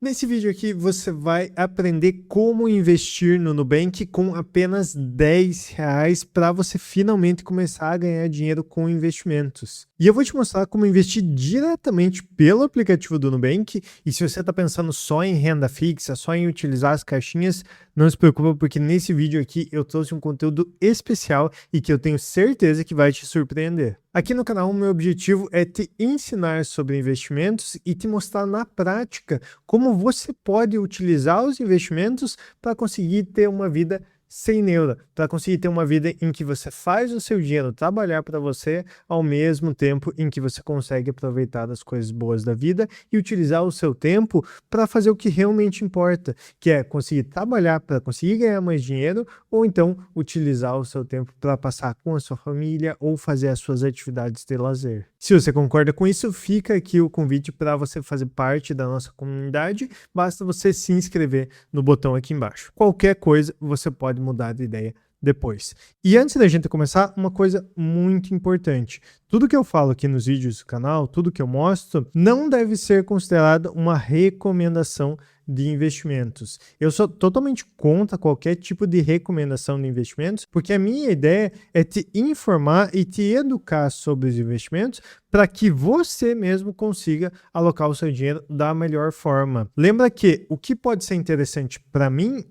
Nesse vídeo aqui você vai aprender como investir no Nubank com apenas R$ 10 para você finalmente começar a ganhar dinheiro com investimentos. E eu vou te mostrar como investir diretamente pelo aplicativo do Nubank. E se você está pensando só em renda fixa, só em utilizar as caixinhas, não se preocupa, porque nesse vídeo aqui eu trouxe um conteúdo especial e que eu tenho certeza que vai te surpreender. Aqui no canal, o meu objetivo é te ensinar sobre investimentos e te mostrar na prática como você pode utilizar os investimentos para conseguir ter uma vida sem neura, para conseguir ter uma vida em que você faz o seu dinheiro trabalhar para você, ao mesmo tempo em que você consegue aproveitar das coisas boas da vida e utilizar o seu tempo para fazer o que realmente importa, que é conseguir trabalhar para conseguir ganhar mais dinheiro, ou então utilizar o seu tempo para passar com a sua família ou fazer as suas atividades de lazer. Se você concorda com isso, fica aqui o convite para você fazer parte da nossa comunidade. Basta você se inscrever no botão aqui embaixo. Qualquer coisa você pode mudar de ideia depois. E antes da gente começar, uma coisa muito importante. Tudo que eu falo aqui nos vídeos do canal, tudo que eu mostro, não deve ser considerado uma recomendação de investimentos. Eu sou totalmente contra qualquer tipo de recomendação de investimentos, porque a minha ideia é te informar e te educar sobre os investimentos para que você mesmo consiga alocar o seu dinheiro da melhor forma. Lembra que o que pode ser interessante para mim,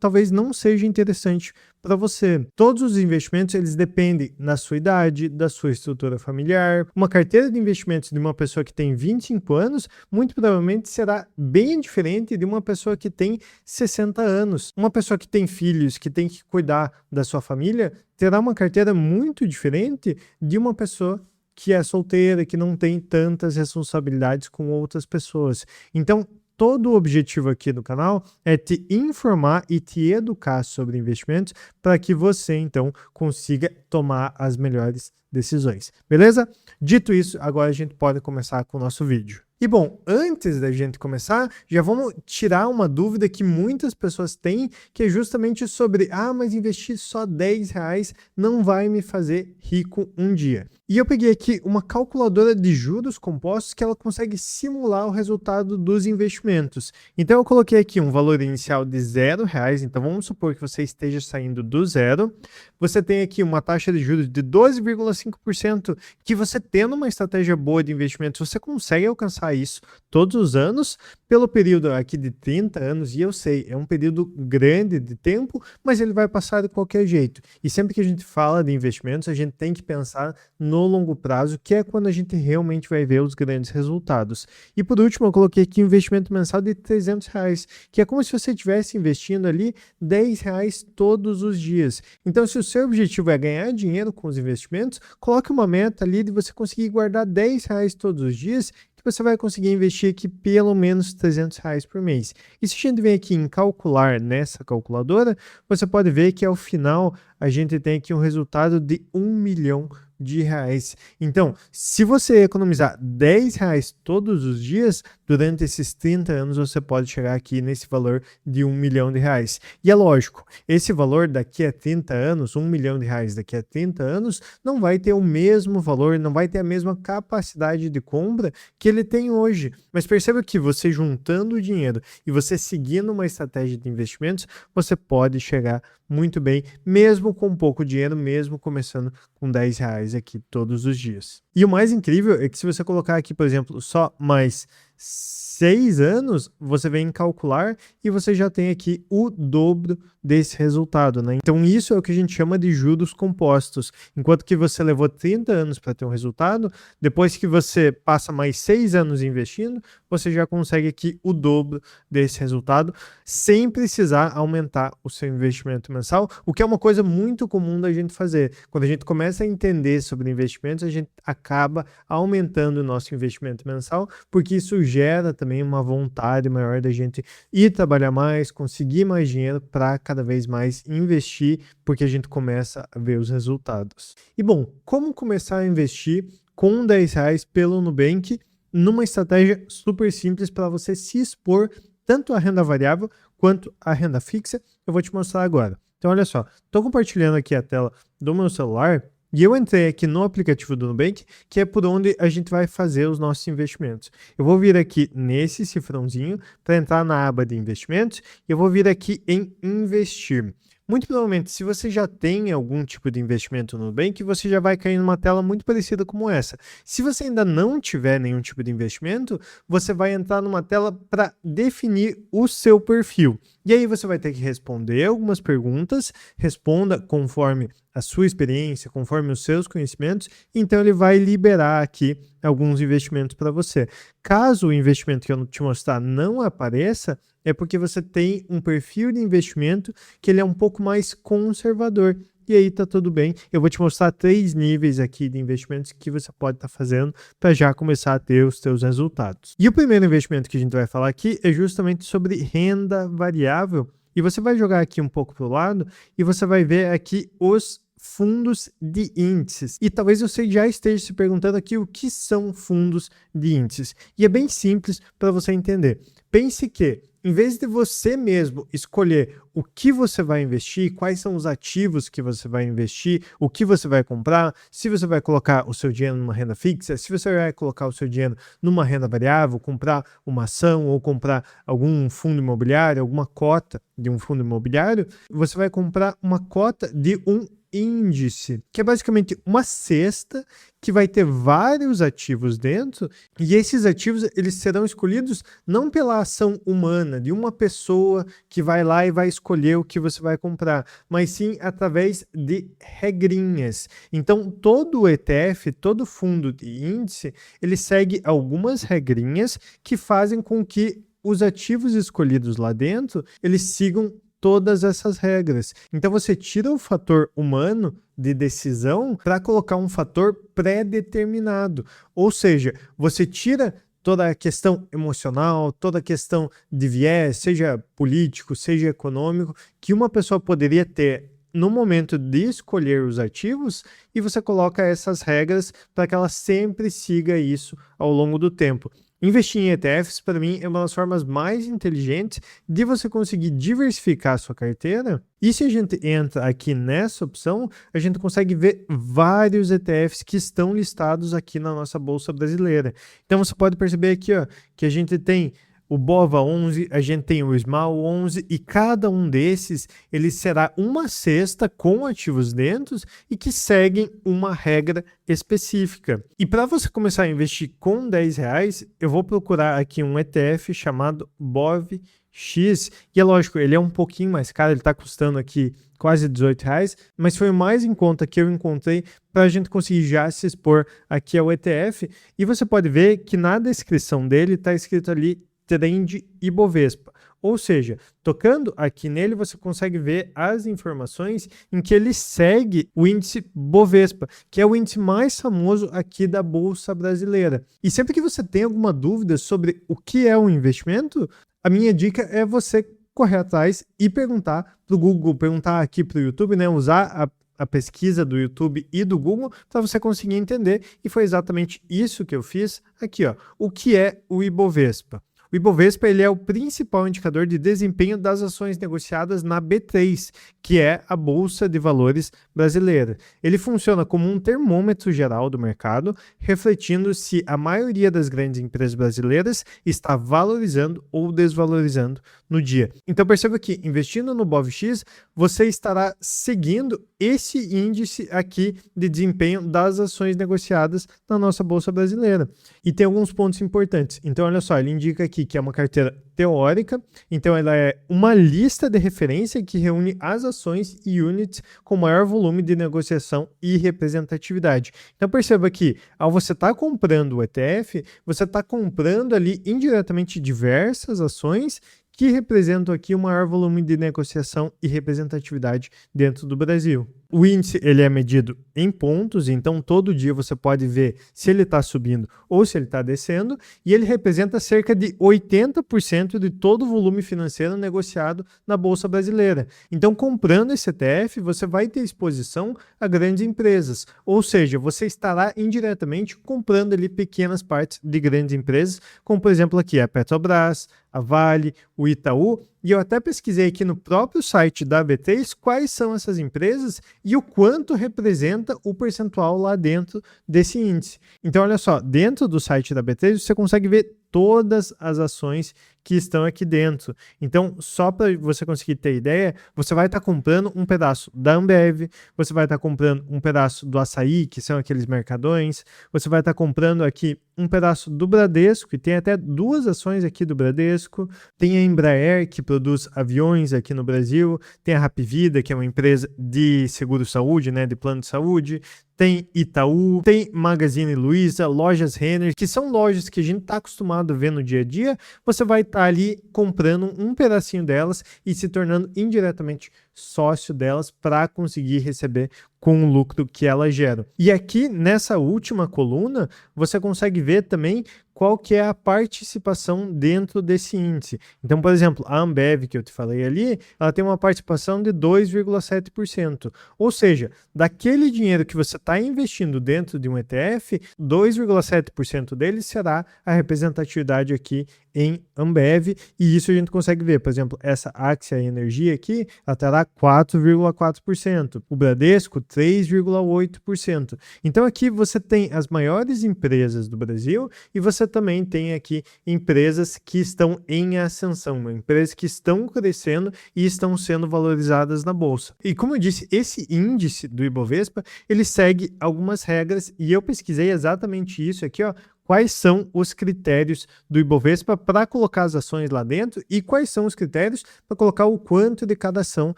talvez não seja interessante para você. Todos os investimentos, eles dependem da sua idade, da sua estrutura familiar. Uma carteira de investimentos de uma pessoa que tem 25 anos, muito provavelmente será bem diferente de uma pessoa que tem 60 anos. Uma pessoa que tem filhos, que tem que cuidar da sua família, terá uma carteira muito diferente de uma pessoa que é solteira, que não tem tantas responsabilidades com outras pessoas. Então, todo o objetivo aqui do canal é te informar e te educar sobre investimentos para que você, então, consiga tomar as melhores decisões. Beleza? Dito isso, agora a gente pode começar com o nosso vídeo. E bom, antes da gente começar, já vamos tirar uma dúvida que muitas pessoas têm, que é justamente sobre, mas investir só R$ 10 não vai me fazer rico um dia. E eu peguei aqui uma calculadora de juros compostos que ela consegue simular o resultado dos investimentos. Então eu coloquei aqui um valor inicial de R$ 0, então vamos supor que você esteja saindo do zero. Você tem aqui uma taxa de juros de 12,5%, que você tendo uma estratégia boa de investimentos, você consegue alcançar isso todos os anos, pelo período aqui de 30 anos, e eu sei, é um período grande de tempo, mas ele vai passar de qualquer jeito. E sempre que a gente fala de investimentos, a gente tem que pensar no longo prazo, que é quando a gente realmente vai ver os grandes resultados. E por último, eu coloquei aqui um investimento mensal de R$ 300, que é como se você estivesse investindo ali R$ 10 todos os dias. Então, se o seu objetivo é ganhar dinheiro com os investimentos, coloque uma meta ali de você conseguir guardar R$ 10 todos os dias, que você vai conseguir investir aqui pelo menos R$ 300 por mês. E se a gente vem aqui em calcular nessa calculadora, você pode ver que ao final a gente tem aqui um resultado de R$ 1.000.000. Então, se você economizar R$ 10 todos os dias, durante esses 30 anos você pode chegar aqui nesse valor de R$ 1.000.000. E é lógico, esse valor daqui a 30 anos, R$ 1.000.000 daqui a 30 anos, não vai ter o mesmo valor, não vai ter a mesma capacidade de compra que ele tem hoje. Mas perceba que você juntando o dinheiro e você seguindo uma estratégia de investimentos, você pode chegar muito bem, mesmo com pouco dinheiro, mesmo começando com R$ 10 aqui todos os dias. E o mais incrível é que se você colocar aqui, por exemplo, só mais 6 anos, você vem calcular e você já tem aqui o dobro desse resultado, né? Então isso é o que a gente chama de juros compostos. Enquanto que você levou 30 anos para ter um resultado, depois que você passa mais 6 anos investindo, você já consegue aqui o dobro desse resultado, sem precisar aumentar o seu investimento mensal, o que é uma coisa muito comum da gente fazer. Quando a gente começa a entender sobre investimentos, a gente acaba aumentando o nosso investimento mensal, porque isso gera também uma vontade maior da gente ir trabalhar mais, conseguir mais dinheiro para cada vez mais investir, porque a gente começa a ver os resultados. E bom, como começar a investir com R$ 10 pelo Nubank numa estratégia super simples para você se expor tanto à renda variável quanto à renda fixa? Eu vou te mostrar agora. Então olha só, estou compartilhando aqui a tela do meu celular E eu entrei aqui no aplicativo do Nubank, que é por onde a gente vai fazer os nossos investimentos. Eu vou vir aqui nesse cifrãozinho para entrar na aba de investimentos e eu vou vir aqui em investir. Muito provavelmente, se você já tem algum tipo de investimento no Nubank, você já vai cair numa tela muito parecida como essa. Se você ainda não tiver nenhum tipo de investimento, você vai entrar numa tela para definir o seu perfil. E aí você vai ter que responder algumas perguntas, responda conforme a sua experiência, conforme os seus conhecimentos, então ele vai liberar aqui alguns investimentos para você. Caso o investimento que eu te mostrar não apareça, é porque você tem um perfil de investimento que ele é um pouco mais conservador. E aí tá tudo bem. Eu vou te mostrar 3 níveis aqui de investimentos que você pode estar fazendo para já começar a ter os seus resultados. E o primeiro investimento que a gente vai falar aqui é justamente sobre renda variável. E você vai jogar aqui um pouco para o lado e você vai ver aqui os fundos de índices. E talvez você já esteja se perguntando aqui o que são fundos de índices. E é bem simples para você entender. Pense que, em vez de você mesmo escolher o que você vai investir, quais são os ativos que você vai investir, o que você vai comprar, se você vai colocar o seu dinheiro numa renda fixa, se você vai colocar o seu dinheiro numa renda variável, comprar uma ação ou comprar algum fundo imobiliário, alguma cota de um fundo imobiliário, você vai comprar uma cota de um índice, que é basicamente uma cesta que vai ter vários ativos dentro, e esses ativos eles serão escolhidos não pela ação humana de uma pessoa que vai lá e vai escolher o que você vai comprar, mas sim através de regrinhas. Então todo o ETF, todo fundo de índice, ele segue algumas regrinhas que fazem com que os ativos escolhidos lá dentro, eles sigam todas essas regras. Então você tira o fator humano de decisão para colocar um fator pré-determinado. Ou seja, você tira toda a questão emocional, toda a questão de viés, seja político, seja econômico, que uma pessoa poderia ter no momento de escolher os ativos, e você coloca essas regras para que ela sempre siga isso ao longo do tempo. Investir em ETFs, para mim, é uma das formas mais inteligentes de você conseguir diversificar a sua carteira. E se a gente entra aqui nessa opção, a gente consegue ver vários ETFs que estão listados aqui na nossa Bolsa Brasileira. Então você pode perceber aqui, ó, que a gente tem o BOVA11, a gente tem o SMAL11 e cada um desses ele será uma cesta com ativos dentro e que seguem uma regra específica. E para você começar a investir com R$10, eu vou procurar aqui um ETF chamado BOVX, e é lógico, ele é um pouquinho mais caro, ele está custando aqui quase R$18, mas foi o mais em conta que eu encontrei para a gente conseguir já se expor aqui ao ETF. E você pode ver que na descrição dele está escrito ali Trend Ibovespa, ou seja, tocando aqui nele você consegue ver as informações em que ele segue o índice Bovespa, que é o índice mais famoso aqui da Bolsa Brasileira. E sempre que você tem alguma dúvida sobre o que é um investimento, a minha dica é você correr atrás e perguntar para o Google, perguntar aqui para o YouTube, né, usar a pesquisa do YouTube e do Google para você conseguir entender, e foi exatamente isso que eu fiz aqui, ó. O que é o Ibovespa? O Ibovespa ele é o principal indicador de desempenho das ações negociadas na B3, que é a Bolsa de Valores brasileira. Ele funciona como um termômetro geral do mercado, refletindo se a maioria das grandes empresas brasileiras está valorizando ou desvalorizando no dia. Então perceba que investindo no BOVX, você estará seguindo esse índice aqui de desempenho das ações negociadas na nossa Bolsa Brasileira. E tem alguns pontos importantes. Então olha só, ele indica aqui que é uma carteira teórica, então ela é uma lista de referência que reúne as ações e units com maior volume de negociação e representatividade. Então perceba que ao você estar comprando o ETF, você está comprando ali indiretamente diversas ações que representam aqui o maior volume de negociação e representatividade dentro do Brasil. O índice ele é medido em pontos, então todo dia você pode ver se ele está subindo ou se ele está descendo, e ele representa cerca de 80% de todo o volume financeiro negociado na Bolsa Brasileira. Então, comprando esse ETF, você vai ter exposição a grandes empresas, ou seja, você estará indiretamente comprando ali pequenas partes de grandes empresas, como por exemplo aqui a Petrobras, a Vale, o Itaú e eu até pesquisei aqui no próprio site da B3 quais são essas empresas e o quanto representa o percentual lá dentro desse índice. Então, olha só, dentro do site da B3 você consegue ver todas as ações que estão aqui dentro. Então, só para você conseguir ter ideia, você vai estar comprando um pedaço da Ambev, você vai estar comprando um pedaço do Açaí, que são aqueles mercadões, você vai estar comprando aqui um pedaço do Bradesco, e tem até 2 ações aqui do Bradesco, tem a Embraer, que produz aviões aqui no Brasil, tem a Hapvida, que é uma empresa de seguro-saúde, né, de plano de saúde, tem Itaú, tem Magazine Luiza, lojas Renner, que são lojas que a gente está acostumado a ver no dia a dia. Você vai estar ali comprando um pedacinho delas e se tornando indiretamente sócio delas para conseguir receber com o lucro que elas geram. E aqui nessa última coluna, você consegue ver também qual que é a participação dentro desse índice. Então, por exemplo, a Ambev, que eu te falei ali, ela tem uma participação de 2,7%. Ou seja, daquele dinheiro que você está investindo dentro de um ETF, 2,7% dele será a representatividade aqui em Ambev, e isso a gente consegue ver, por exemplo, essa Axia Energia aqui, ela terá 4,4%, o Bradesco 3,8%. Então aqui você tem as maiores empresas do Brasil e você também tem aqui empresas que estão em ascensão, empresas que estão crescendo e estão sendo valorizadas na bolsa. E como eu disse, esse índice do Ibovespa, ele segue algumas regras e eu pesquisei exatamente isso aqui, ó. Quais são os critérios do Ibovespa para colocar as ações lá dentro e quais são os critérios para colocar o quanto de cada ação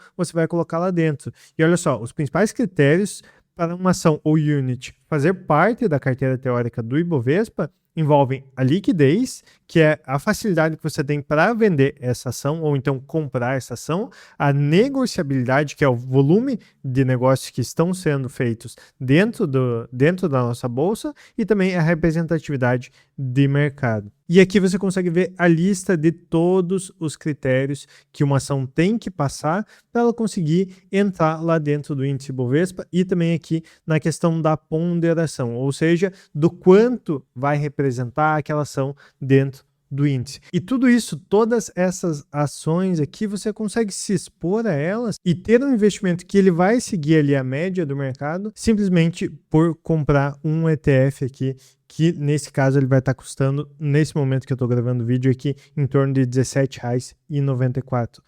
você vai colocar lá dentro. E olha só, os principais critérios para uma ação ou unit fazer parte da carteira teórica do Ibovespa envolvem a liquidez, que é a facilidade que você tem para vender essa ação ou então comprar essa ação, a negociabilidade, que é o volume de negócios que estão sendo feitos dentro da nossa bolsa, e também a representatividade de mercado. E aqui você consegue ver a lista de todos os critérios que uma ação tem que passar para ela conseguir entrar lá dentro do índice Bovespa e também aqui na questão da ponderação, ou seja, do quanto vai representar aquela ação dentro do índice. E tudo isso, todas essas ações aqui, você consegue se expor a elas e ter um investimento que ele vai seguir ali a média do mercado, simplesmente por comprar um ETF aqui, que nesse caso ele vai estar custando, nesse momento que eu estou gravando o vídeo aqui, em torno de R$17,94.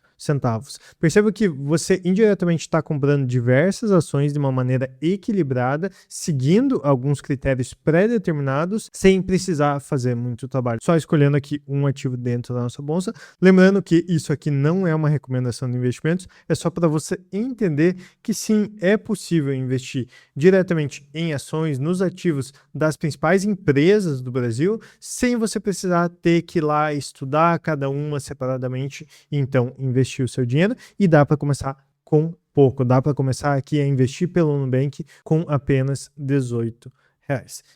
Perceba que você indiretamente está comprando diversas ações de uma maneira equilibrada, seguindo alguns critérios pré-determinados, sem precisar fazer muito trabalho, só escolhendo aqui um ativo dentro da nossa bolsa. Lembrando que isso aqui não é uma recomendação de investimentos, é só para você entender que sim, é possível investir diretamente em ações, nos ativos das principais empresas do Brasil, sem você precisar ter que ir lá estudar cada uma separadamente e então investir o seu dinheiro, e dá para começar com pouco, dá para começar aqui a investir pelo Nubank com apenas R$18.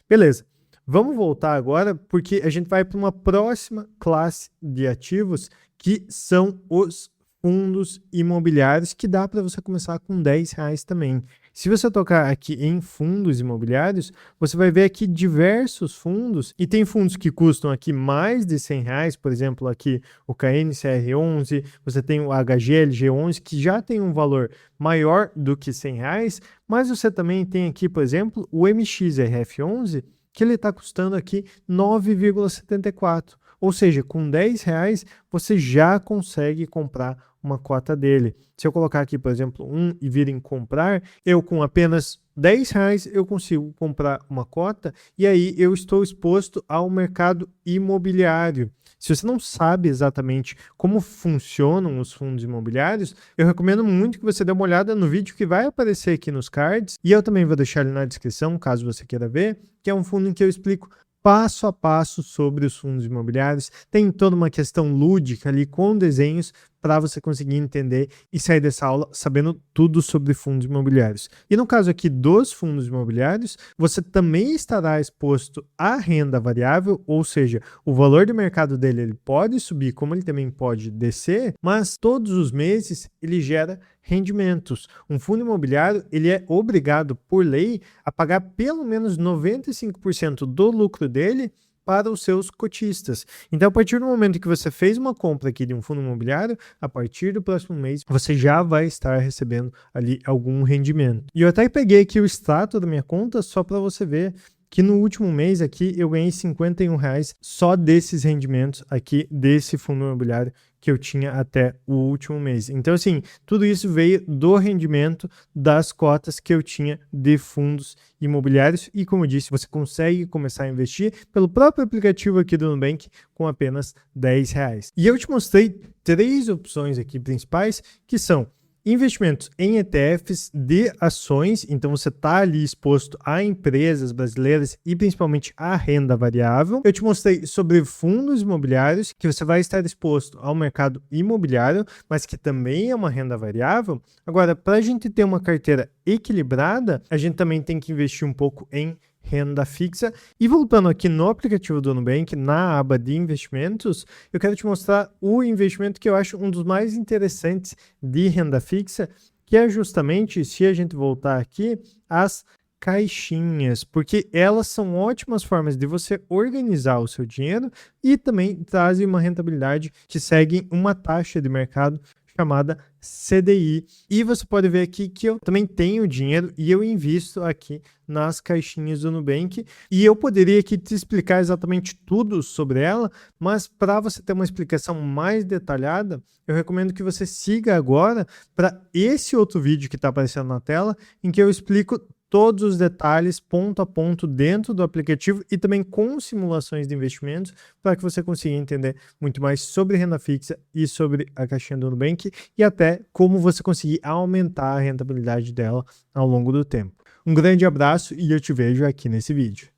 Beleza, vamos voltar agora porque a gente vai para uma próxima classe de ativos que são os fundos imobiliários, que dá para você começar com R$10 também. Se você tocar aqui em fundos imobiliários, você vai ver aqui diversos fundos, e tem fundos que custam aqui mais de R$100, por exemplo, aqui o KNCR11, você tem o HGLG11, que já tem um valor maior do que R$100, mas você também tem aqui, por exemplo, o MXRF11, que ele está custando aqui 9,74. Ou seja, com R$10 você já consegue comprar uma cota dele. Se eu colocar aqui, por exemplo, e vir em comprar, eu com apenas R$10 eu consigo comprar uma cota e aí eu estou exposto ao mercado imobiliário. Se você não sabe exatamente como funcionam os fundos imobiliários, eu recomendo muito que você dê uma olhada no vídeo que vai aparecer aqui nos cards, e eu também vou deixar ele na descrição, caso você queira ver, que é um fundo em que eu explico passo a passo sobre os fundos imobiliários. Tem toda uma questão lúdica ali com desenhos para você conseguir entender e sair dessa aula sabendo tudo sobre fundos imobiliários. E no caso aqui dos fundos imobiliários, você também estará exposto à renda variável, ou seja, o valor de mercado dele ele pode subir, como ele também pode descer, mas todos os meses ele gera rendimentos. Um fundo imobiliário ele é obrigado por lei a pagar pelo menos 95% do lucro dele para os seus cotistas. Então, a partir do momento que você fez uma compra aqui de um fundo imobiliário, a partir do próximo mês, você já vai estar recebendo ali algum rendimento. E eu até peguei aqui o extrato da minha conta só para você ver que no último mês aqui eu ganhei R$51 só desses rendimentos aqui desse fundo imobiliário que eu tinha até o último mês. Então, assim, tudo isso veio do rendimento das cotas que eu tinha de fundos imobiliários e, como eu disse, você consegue começar a investir pelo próprio aplicativo aqui do Nubank com apenas R$10. E eu te mostrei 3 opções aqui principais que são investimentos em ETFs de ações, então você está ali exposto a empresas brasileiras e principalmente a renda variável. Eu te mostrei sobre fundos imobiliários, que você vai estar exposto ao mercado imobiliário, mas que também é uma renda variável. Agora, para a gente ter uma carteira equilibrada, a gente também tem que investir um pouco em renda fixa. E voltando aqui no aplicativo do Nubank, na aba de investimentos, eu quero te mostrar o investimento que eu acho um dos mais interessantes de renda fixa, que é justamente, se a gente voltar aqui, as caixinhas, porque elas são ótimas formas de você organizar o seu dinheiro e também trazem uma rentabilidade que segue uma taxa de mercado chamada CDI. E você pode ver aqui que eu também tenho dinheiro e eu invisto aqui nas caixinhas do Nubank. E eu poderia aqui te explicar exatamente tudo sobre ela, mas para você ter uma explicação mais detalhada, eu recomendo que você siga agora para esse outro vídeo que está aparecendo na tela, em que eu explico todos os detalhes ponto a ponto dentro do aplicativo e também com simulações de investimentos para que você consiga entender muito mais sobre renda fixa e sobre a caixinha do Nubank e até como você conseguir aumentar a rentabilidade dela ao longo do tempo. Um grande abraço e eu te vejo aqui nesse vídeo.